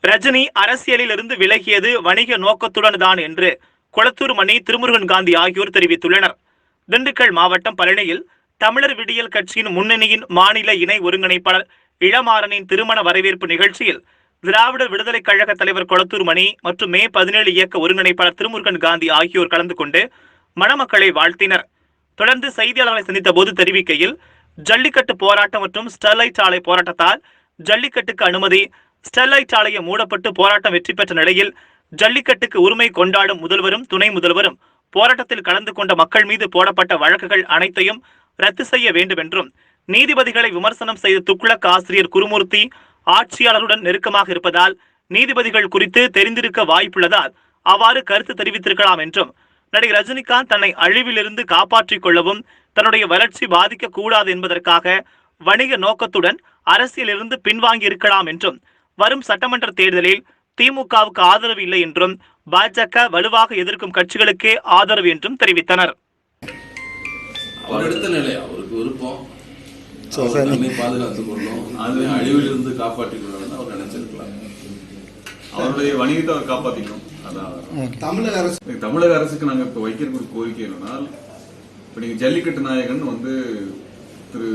ரஜினி அரசியலில் இருந்து விலகியது வணிக நோக்கத்துடன் தான் என்று கொளத்தூர் மணி, திருமுருகன் காந்தி ஆகியோர் தெரிவித்துள்ளனர். திண்டுக்கல் மாவட்டம் பழனியில் தமிழர் விடியல் கட்சியின் முன்னணியின் மாநில இணை ஒருங்கிணைப்பாளர் இளமாறனின் திருமண வரவேற்பு நிகழ்ச்சியில் திராவிடர் விடுதலை கழக தலைவர் கொளத்தூர் மணி மற்றும் மே 17 இயக்க ஒருங்கிணைப்பாளர் திருமுருகன் காந்தி ஆகியோர் கலந்து கொண்டு மணமக்களை வாழ்த்தினர். தொடர்ந்து செய்தியாளர்களை சந்தித்த போது தெரிவிக்கையில், ஜல்லிக்கட்டு போராட்டம் மற்றும் ஸ்டெர்லைட் ஆலை போராட்டத்தால் ஜல்லிக்கட்டுக்கு அனுமதி, ஸ்டெர்லைட் ஆலையை மூடப்பட்டு போராட்டம் வெற்றி பெற்ற நிலையில் ஜல்லிக்கட்டுக்கு உரிமை கொண்டாடும் முதல்வரும் துணை முதல்வரும் போராட்டத்தில் கலந்து கொண்ட மக்கள் மீது போடப்பட்ட வழக்குகள் அனைத்தையும் ரத்து செய்ய வேண்டும் என்றும், நீதிபதிகளை விமர்சனம் செய்த துக்ளக் ஆசிரியர் குருமூர்த்தி ஆட்சியாளருடன் நெருக்கமாக இருப்பதால் நீதிபதிகள் குறித்து தெரிந்திருக்க வாய்ப்புள்ளதால் அவ்வாறு கருத்து தெரிவித்திருக்கலாம் என்றும், நடிகர் ரஜினிகாந்த் தன்னை அழிவிலிருந்து காப்பாற்றிக் கொள்ளவும் தன்னுடைய வளர்ச்சி பாதிக்க கூடாது என்பதற்காக வணிக நோக்கத்துடன் அரசியலிருந்து பின்வாங்கி இருக்கலாம் என்றும், வரும் சட்டமன்ற தேர்தலில் திமுகவுக்கு ஆதரவு இல்லை என்றும், பாஜக வலுவாக எதிர்க்கும் கட்சிகளுக்கே ஆதரவு என்றும் தெரிவித்தனர். அவர் எடுத்த நிலை அவருக்கு விருப்பம், பாதுகாத்துக் கொள்ளும், அழிவில் இருந்து காப்பாற்றிக் கொள்ளணும் அவர் நினைச்சிருக்கலாம். அவருடைய வணிகத்தை அவர் காப்பாற்றிக்கணும். அதான் தமிழக அரசுக்கு நாங்க இப்ப வைக்கிற கோரிக்கை என்னன்னா, இப்ப நீங்க ஜல்லிக்கட்டு நாயகன் திரு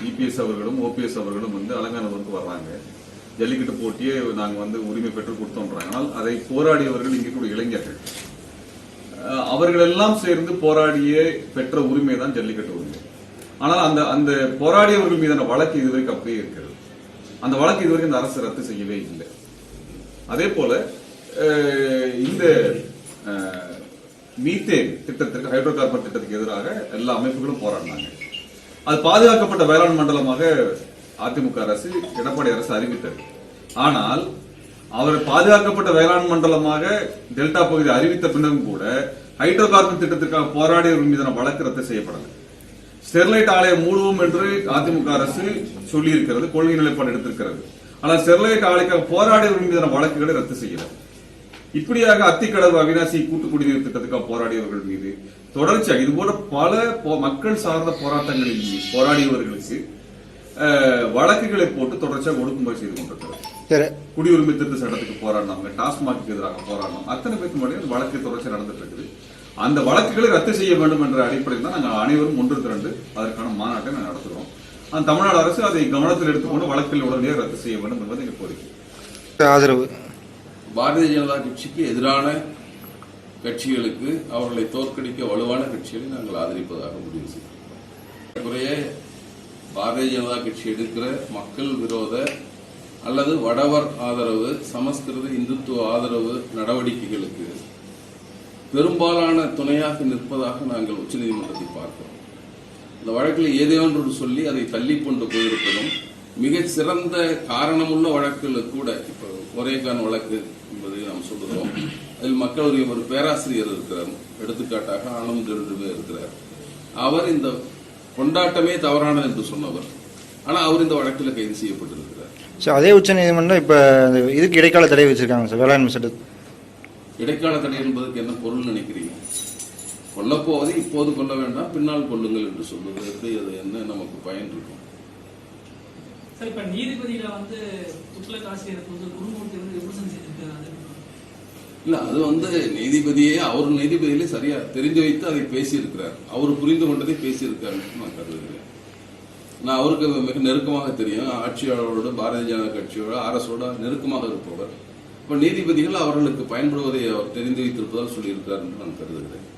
இபிஎஸ் அவர்களும் ஓபிஎஸ் அவர்களும் அலங்காநல்லூருக்கு வர்றாங்க. ஜல்லிக்கட்டு போட்டியே நாங்க உரிமை பெற்று கொடுத்தோன்றாங்க. ஆனால் அதை போராடியவர்கள் இங்கே கூட இளைஞர்கள், அவர்கள் எல்லாம் சேர்ந்து போராடிய பெற்ற உரிமை தான் ஜல்லிக்கட்டு உரிமை. ஆனால் அந்த போராடியவர்கள் மீதான வழக்கு இதுவரைக்கும் அப்படியே இருக்கிறது. அந்த வழக்கு இதுவரைக்கும் இந்த அரசு ரத்து செய்யவே இல்லை. அதே போல இந்த மீத்தேன் திட்டத்திற்கு, ஹைட்ரோ கார்பன் திட்டத்துக்கு எதிராக எல்லா அமைப்புகளும் போராடினாங்க. அது பாதுகாக்கப்பட்ட வேளாண் மண்டலமாக அதிமுக அரசு, எடப்பாடி அரசு அறிவித்தது. ஆனால் அவர் பாதுகாக்கப்பட்ட வேளாண் மண்டலமாக டெல்டா பகுதி அறிவித்த பின்னரும் கூட ஹைட்ரோ கார்பன் திட்டத்திற்காக போராடியவர்கள் மீதான வழக்கு ரத்து செய்யப்படலை. ஸ்டெர்லைட் ஆலையை மூடுவோம் என்று அதிமுக அரசு சொல்லி இருக்கிறது, கொள்கை நிலைப்பாடு எடுத்திருக்கிறது. ஆனால் ஸ்டெர்லைட் ஆலைக்காக போராடியவர்கள் மீதான வழக்குகளை ரத்து செய்யல. இப்படியாக அத்திக்கடவு அவினாசி கூட்டு குடிநீர் திட்டத்துக்காக போராடியவர்கள் மீது தொடர்ச்சியாக இது போன்ற பல மக்கள் சார்ந்த போராட்டங்களில் போராடியவர்களுக்கு வழக்குகளை போட்டு தொடர்ச்சியாக ஒடுக்குமுறை செய்து கொண்டிருக்கிறது. குடியுரிமை திருத்த சட்டத்துக்கு போராடினவங்க, டாஸ்மாக்கு எதிராக போராடினோம், அத்தனை பேருக்கு மட்டும் வழக்கு தொடர்ச்சியாக நடந்துட்டு இருக்குது. அந்த வழக்குகளை ரத்து செய்ய வேண்டும் என்ற அடிப்படையில் தான் நாங்கள் அனைவரும் ஒன்று திரண்டு அதற்கான மாநாட்டை நாங்கள் நடத்துகிறோம். அந்த தமிழ்நாடு அரசு அதை கவனத்தில் எடுத்துக்கொண்டு வழக்குகள் உடனடியாக ரத்து செய்ய வேண்டும் என்பது எங்கள் கோரிக்கை. ஆதரவு பாரதிய ஜனதா கட்சிக்கு எதிரான கட்சிகளுக்கு, அவர்களை தோற்கடிக்க வலுவான கட்சிகளை நாங்கள் ஆதரிப்பதாக முடிவு செய்கிறோம். குறைய பாரதிய ஜனதா கட்சி எடுக்கிற மக்கள் விரோத அல்லது வடவர் ஆதரவு, சமஸ்கிருத இந்துத்துவ ஆதரவு நடவடிக்கைகளுக்கு பெரும்பாலான துணையாக நிற்பதாக நாங்கள் உச்சநீதிமன்றத்தை பார்க்கிறோம். இந்த வழக்கில் ஏதேனும் சொல்லி அதை தள்ளி கொண்டு போயிருப்பதும், மிக சிறந்த காரணமுள்ள வழக்குகள் கூட, இப்போ ஒரேகான் வழக்கு என்பதை நாம் சொல்லுகிறோம். அதில் மக்கள் ஒரு பேராசிரியர் இருக்கிறார், எடுத்துக்காட்டாக ஆனந்த் இருக்கிறார். அவர் இந்த கொண்டாட்டமே தவறானது என்று சொன்னவர். ஆனால் அவர் இந்த வழக்கில் கைது செய்யப்பட்டிருக்கிறார். அதே உச்ச நீதிமன்றம் இப்ப இதுக்கு இடைக்கால தடை வச்சிருக்காங்க சார். வேளாண்மை சட்டத்துக்கு இடைக்கால தடை என்பதற்கு என்ன பொருள் நினைக்கிறீங்க? கொல்லப்போவதை இப்போது கொல்ல வேண்டாம், பின்னால் கொள்ளுங்கள் என்று சொல்வதற்கு அது என்ன நமக்கு பயன் இருக்கும்? இல்ல, அது நீதிபதியே அவர் நீதிபதியிலே சரியா தெரிஞ்சு வைத்து அதை பேசியிருக்கிறார். அவர் புரிந்து கொண்டதை பேசியிருக்காரு நான் கருதுகிறேன். நான் அவருக்கு மிக நெருக்கமாக தெரியும். ஆட்சியாளரோடு, பாரதிய ஜனதா கட்சியோட, அரசோட நெருக்கமாக இருப்பவர். இப்ப நீதிபதிகள் அவர்களுக்கு பயன்படுவதை அவர் தெரிந்து வைத்திருப்பதால் சொல்லியிருக்கிறார் என்று நான் கருதுகிறேன்.